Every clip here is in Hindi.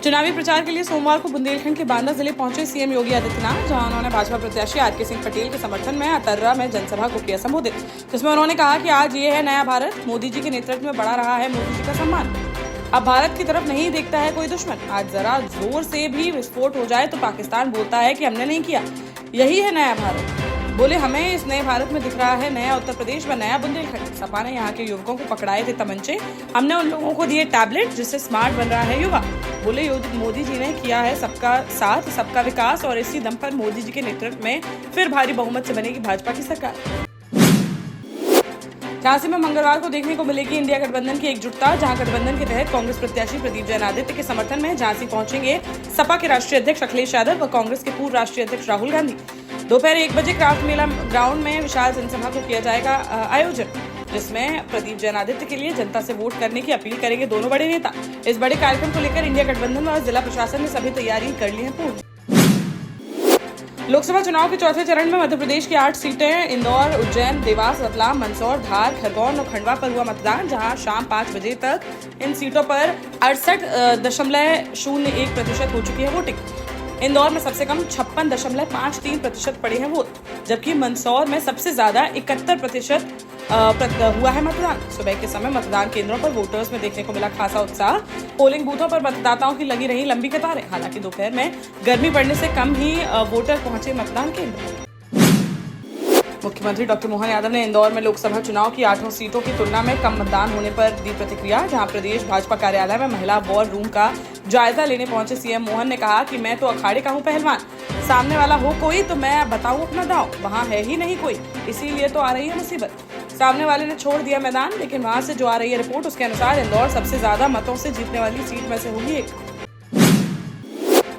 चुनावी प्रचार के लिए सोमवार को बुंदेलखंड के बांदा जिले पहुंचे सीएम योगी आदित्यनाथ, जहां उन्होंने भाजपा प्रत्याशी आर के सिंह पटेल के समर्थन में अतर्रा में जनसभा को किया संबोधित, जिसमें उन्होंने कहा कि आज ये है नया भारत, मोदी जी के नेतृत्व में बढ़ा रहा है मोदी जी का सम्मान। अब भारत की तरफ नहीं देखता है कोई दुश्मन। आज जरा जोर से भी विस्फोट हो जाए तो पाकिस्तान बोलता है कि हमने नहीं किया। यही है नया भारत। बोले हमें इस नए भारत में दिख रहा है नया उत्तर प्रदेश व नया बुंदेलखंड। सपा ने यहाँ के युवकों को पकड़ाए थे तमंचे, हमने उन लोगों को दिए टैबलेट, जिससे स्मार्ट बन रहा है युवा। बोले मोदी जी ने किया है सबका साथ सबका विकास, और इसी दम पर मोदी जी के नेतृत्व में फिर भारी बहुमत से बनेगी भाजपा की सरकार। झांसी में मंगलवार को देखने को मिलेगी इंडिया गठबंधन की एकजुटता, जहां गठबंधन के तहत कांग्रेस प्रत्याशी प्रदीप जैन आदित्य के समर्थन में झांसी पहुंचेंगे सपा के राष्ट्रीय अध्यक्ष अखिलेश यादव व कांग्रेस के पूर्व राष्ट्रीय अध्यक्ष राहुल गांधी। दोपहर 1 बजे क्राफ्ट मेला ग्राउंड में विशाल जनसभा को किया जाएगा आयोजन, जिसमें प्रदीप जैन आदित्य के लिए जनता से वोट करने की अपील करेंगे दोनों बड़े नेता। इस बड़े कार्यक्रम को लेकर इंडिया गठबंधन और जिला प्रशासन ने सभी तैयारी कर ली है पूर्ण। लोकसभा चुनाव के चौथे चरण में मध्य प्रदेश की 8 सीटें इंदौर, उज्जैन, देवास, रतलाम, मंदसौर, धार, खरगोन और खंडवा पर हुआ मतदान, जहां शाम 5 बजे तक इन सीटों पर 68.01% हो चुकी है वोटिंग। इंदौर में सबसे कम 56.53% पड़े हैं वोट, जबकि मंदसौर में सबसे ज्यादा 71% हुआ है मतदान। सुबह के समय मतदान केंद्रों पर वोटर्स में देखने को मिला खासा उत्साह। पोलिंग बूथों पर मतदाताओं की लगी रही लंबी कतारें। हालांकि दोपहर में गर्मी पड़ने से कम ही वोटर पहुंचे मतदान केंद्र। मुख्यमंत्री डॉक्टर मोहन यादव ने इंदौर में लोकसभा चुनाव की 8 सीटों की तुलना में कम मतदान होने पर दी प्रतिक्रिया, जहां प्रदेश भाजपा कार्यालय में महिला वॉर रूम का जायजा लेने पहुंचे सीएम मोहन ने कहा कि मैं तो अखाड़े का हूं पहलवान, सामने वाला हो कोई तो मैं बताऊं अपना दांव, वहां है ही नहीं कोई, इसीलिए तो आ रही है मुसीबत। सामने वाले ने छोड़ दिया मैदान, लेकिन वहां से जो आ रही है रिपोर्ट उसके अनुसार इंदौर सबसे ज्यादा मतों से जीतने वाली सीट में से होगी एक।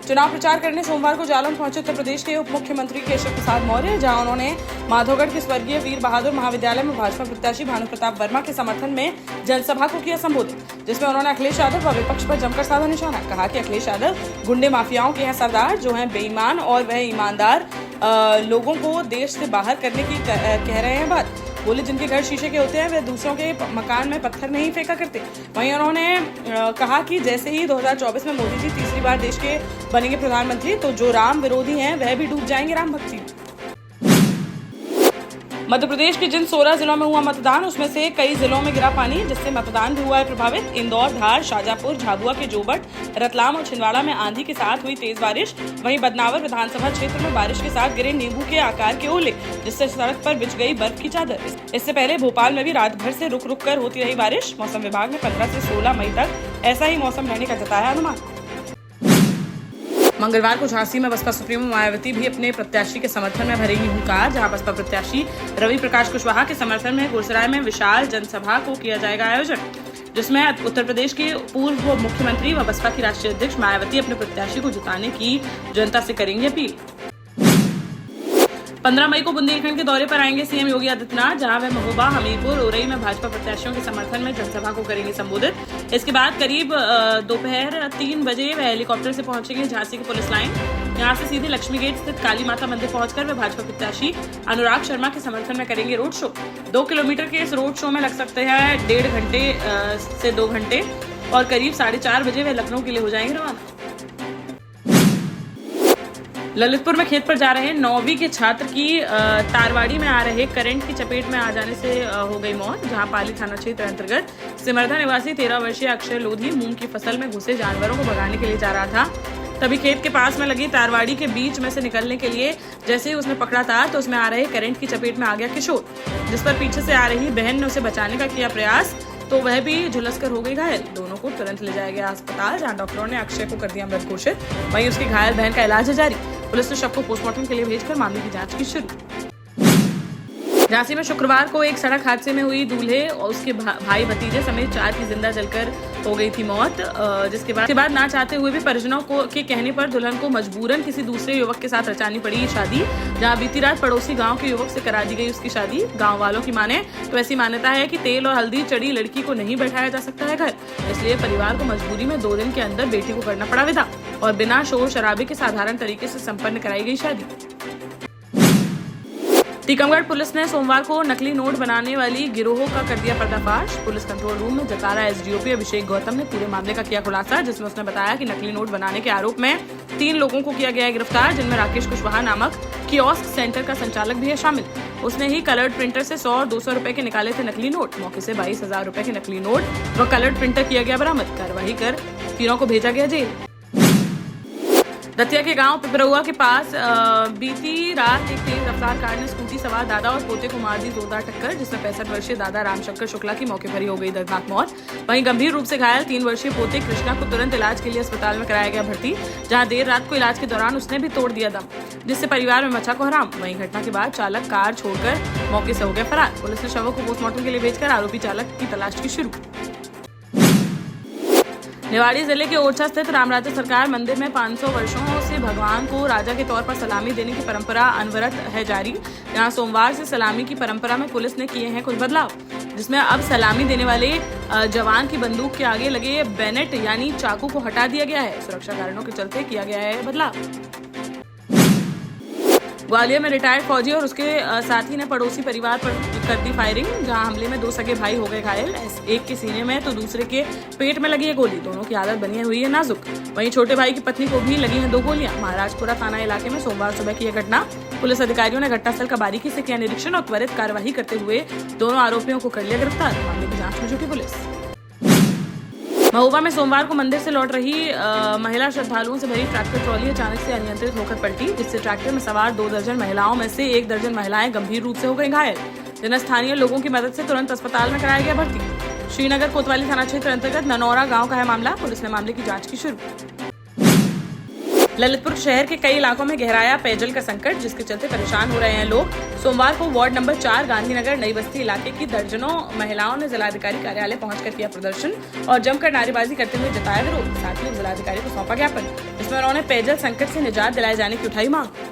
चुनाव प्रचार करने सोमवार को जालौन पहुंचे उत्तर प्रदेश के उप मुख्यमंत्री केशव प्रसाद मौर्य, जहां उन्होंने माधोगढ़ के स्वर्गीय वीर बहादुर महाविद्यालय में भाजपा प्रत्याशी भानु प्रताप वर्मा के समर्थन में जनसभा को किया संबोधित, जिसमें उन्होंने अखिलेश यादव व विपक्ष पर जमकर साधा निशाना। कहा कि अखिलेश यादव गुंडे माफियाओं के हैं सरदार, जो हैं बेईमान, और वह ईमानदार लोगों को देश से बाहर करने की कह रहे हैं बात। बोले जिनके घर शीशे के होते हैं वे दूसरों के मकान में पत्थर नहीं फेंका करते। वहीं उन्होंने कहा कि जैसे ही 2024 में मोदी जी तीसरी बार देश के बनेंगे प्रधानमंत्री, तो जो राम विरोधी हैं वह भी डूब जाएंगे राम भक्ति में। मध्य प्रदेश के जिन 16 जिलों में हुआ मतदान, उसमें से कई जिलों में गिरा पानी, जिससे मतदान भी हुआ है प्रभावित। इंदौर, धार, शाजापुर, झाबुआ के जोबट, रतलाम और छिंदवाड़ा में आंधी के साथ हुई तेज बारिश। वहीं बदनावर विधानसभा क्षेत्र में बारिश के साथ गिरे नींबू के आकार के ओले, जिससे सड़क पर बिछ गई बर्फ की चादर। इससे पहले भोपाल में भी रात भर से रुक रुक कर होती रही बारिश। मौसम विभाग ने 15 से 16 मई तक ऐसा ही मौसम रहने का जताया अनुमान। मंगलवार को झांसी में बसपा सुप्रीमो मायावती भी अपने प्रत्याशी के समर्थन में भरेंगी हुंकार, जहां बसपा प्रत्याशी रवि प्रकाश कुशवाहा के समर्थन में गुरसराय में विशाल जनसभा को किया जाएगा आयोजन, जिसमें उत्तर प्रदेश के पूर्व मुख्यमंत्री व बसपा की राष्ट्रीय अध्यक्ष मायावती अपने प्रत्याशी को जिताने की जनता से करेंगे अपील। 15 मई को बुंदेलखंड के दौरे पर आएंगे सीएम योगी आदित्यनाथ, जहां वह महोबा, हमीरपुर, उरई में भाजपा प्रत्याशियों के समर्थन में जनसभा को करेंगे संबोधित। इसके बाद करीब दोपहर 3 बजे वह हेलीकॉप्टर से पहुंचेंगे झांसी की पुलिस लाइन। यहां से सीधे लक्ष्मी गेट स्थित काली माता मंदिर पहुंचकर वे भाजपा प्रत्याशी अनुराग शर्मा के समर्थन में करेंगे रोड शो। 2 किलोमीटर के इस रोड शो में लग सकते हैं 1.5 घंटे से 2 घंटे, और करीब 4:30 बजे वह लखनऊ के लिए हो जाएंगे रवाना। ललितपुर में खेत पर जा रहे 9वीं के छात्र की तारवाड़ी में आ रहे करंट की चपेट में आ जाने से हो गई मौत, जहां पाली थाना क्षेत्र अंतर्गत सिमरधा निवासी 13 वर्षीय अक्षय लोधी मूंग की फसल में घुसे जानवरों को भगाने के लिए जा रहा था। तभी खेत के पास में लगी तारवाड़ी के बीच में से निकलने के लिए जैसे ही उसने पकड़ा था, तो उसमें आ रहे करंट की चपेट में आ गया किशोर, जिस पर पीछे से आ रही बहन ने उसे बचाने का किया प्रयास, तो वह भी झुलसकर हो गई घायल। दोनों को तुरंत ले जाया गया अस्पताल, जहां डॉक्टरों ने अक्षय को कर दिया मृत घोषित। वहीं उसकी घायल बहन का इलाज जारी। पुलिस ने शव को पोस्टमार्टम के लिए भेजकर मामले की जांच की शुरू। झांसी में शुक्रवार को एक सड़क हादसे में हुई दूल्हे और उसके भाई भतीजे समेत 4 की जिंदा जलकर हो गई थी मौत, जिसके बाद ना चाहते हुए भी परिजनों के कहने पर दुल्हन को मजबूरन किसी दूसरे युवक के साथ रचानी पड़ी शादी, जहां बीती रात पड़ोसी गांव के युवक से करा दी गई उसकी शादी। गांव वालों की माने तो ऐसी मान्यता है कि तेल और हल्दी चढ़ी लड़की को नहीं बैठाया जा सकता है घर, इसलिए परिवार को मजबूरी में 2 दिन के अंदर बेटी को करना पड़ा विदा, और बिना शोर शराबे के साधारण तरीके से संपन्न कराई गई शादी। टीकमगढ़ पुलिस ने सोमवार को नकली नोट बनाने वाली गिरोह का कर दिया पर्दाफाश। पुलिस कंट्रोल रूम में जतारा एसडीओपी अभिषेक गौतम ने पूरे मामले का किया खुलासा, जिसमें उसने बताया कि नकली नोट बनाने के आरोप में 3 लोगों को किया गया है गिरफ्तार, जिनमें राकेश कुशवाहा नामक कियोस्क सेंटर का संचालक भी है शामिल। उसने ही कलर्ड प्रिंटर से 100 और 200 रुपए के निकाले थे नकली नोट। मौके से 22,000 रुपए के नकली नोट व कलर्ड प्रिंटर किया गया बरामद। कार्रवाई कर तीनों को भेजा गया जेल। दतिया के गांव पिपरौआ के पास बीती रात एक तेज रफ्तार कार ने स्कूटी सवार दादा और पोते को मार दी जोरदार टक्कर, जिसमें 65 वर्षीय दादा रामशंकर शुक्ला की मौके पर ही हो गई दर्दनाक मौत। वहीं गंभीर रूप से घायल 3 वर्षीय पोते कृष्णा को तुरंत इलाज के लिए अस्पताल में कराया गया भर्ती, जहां देर रात को इलाज के दौरान उसने भी तोड़ दिया दम, जिससे परिवार में मचा कोहराम। वहीं घटना के बाद चालक कार छोड़कर मौके से हो गया फरार। पुलिस ने शवों को पोस्टमार्टम के लिए भेजकर आरोपी चालक की तलाश की शुरू। निवाड़ी जिले के ओरछा स्थित रामराजा सरकार मंदिर में 500 वर्षों से भगवान को राजा के तौर पर सलामी देने की परंपरा अनवरत है जारी। यहाँ सोमवार से सलामी की परंपरा में पुलिस ने किए हैं कुछ बदलाव, जिसमें अब सलामी देने वाले जवान की बंदूक के आगे लगे बैनेट यानी चाकू को हटा दिया गया है। सुरक्षा कारणों के चलते किया गया है बदलाव। ग्वालियर में रिटायर्ड फौजी और उसके साथी ने पड़ोसी परिवार पर कर दी फायरिंग, जहां हमले में 2 सगे भाई हो गए घायल। एक के सीने में तो दूसरे के पेट में लगी है गोली। दोनों की हालत बनी हुई है नाजुक। वहीं छोटे भाई की पत्नी को भी लगी हैं 2 गोलियां। महाराजपुरा थाना इलाके में सोमवार सुबह की यह घटना। पुलिस अधिकारियों ने घटनास्थल का बारीकी से किया निरीक्षण और त्वरित कार्यवाही करते हुए दोनों आरोपियों को कर लिया गिरफ्तार। मामले की जाँच में जुटी पुलिस। महोबा में सोमवार को मंदिर से लौट रही महिला श्रद्धालुओं से भरी ट्रैक्टर ट्रॉली अचानक से अनियंत्रित होकर पलटी, जिससे ट्रैक्टर में सवार 2 दर्जन महिलाओं में से 1 दर्जन महिलाएं गंभीर रूप से हो गई घायल, जिन्हें स्थानीय लोगों की मदद से तुरंत अस्पताल में कराया गया भर्ती। श्रीनगर कोतवाली थाना क्षेत्र अंतर्गत ननौरा गांव का है मामला। पुलिस ने मामले की जांच की शुरू। ललितपुर शहर के कई इलाकों में गहराया पेयजल का संकट, जिसके चलते परेशान हो रहे हैं लोग। सोमवार को वार्ड नंबर 4 गांधीनगर नई बस्ती इलाके की दर्जनों महिलाओं ने जिलाधिकारी कार्यालय पहुंचकर किया प्रदर्शन और जमकर नारेबाजी करते हुए जताया विरोध। साथ ही जिलाधिकारी को सौंपा ज्ञापन, जिसमें उन्होंने पेयजल संकट से निजात दिलाए जाने की उठाई मांग।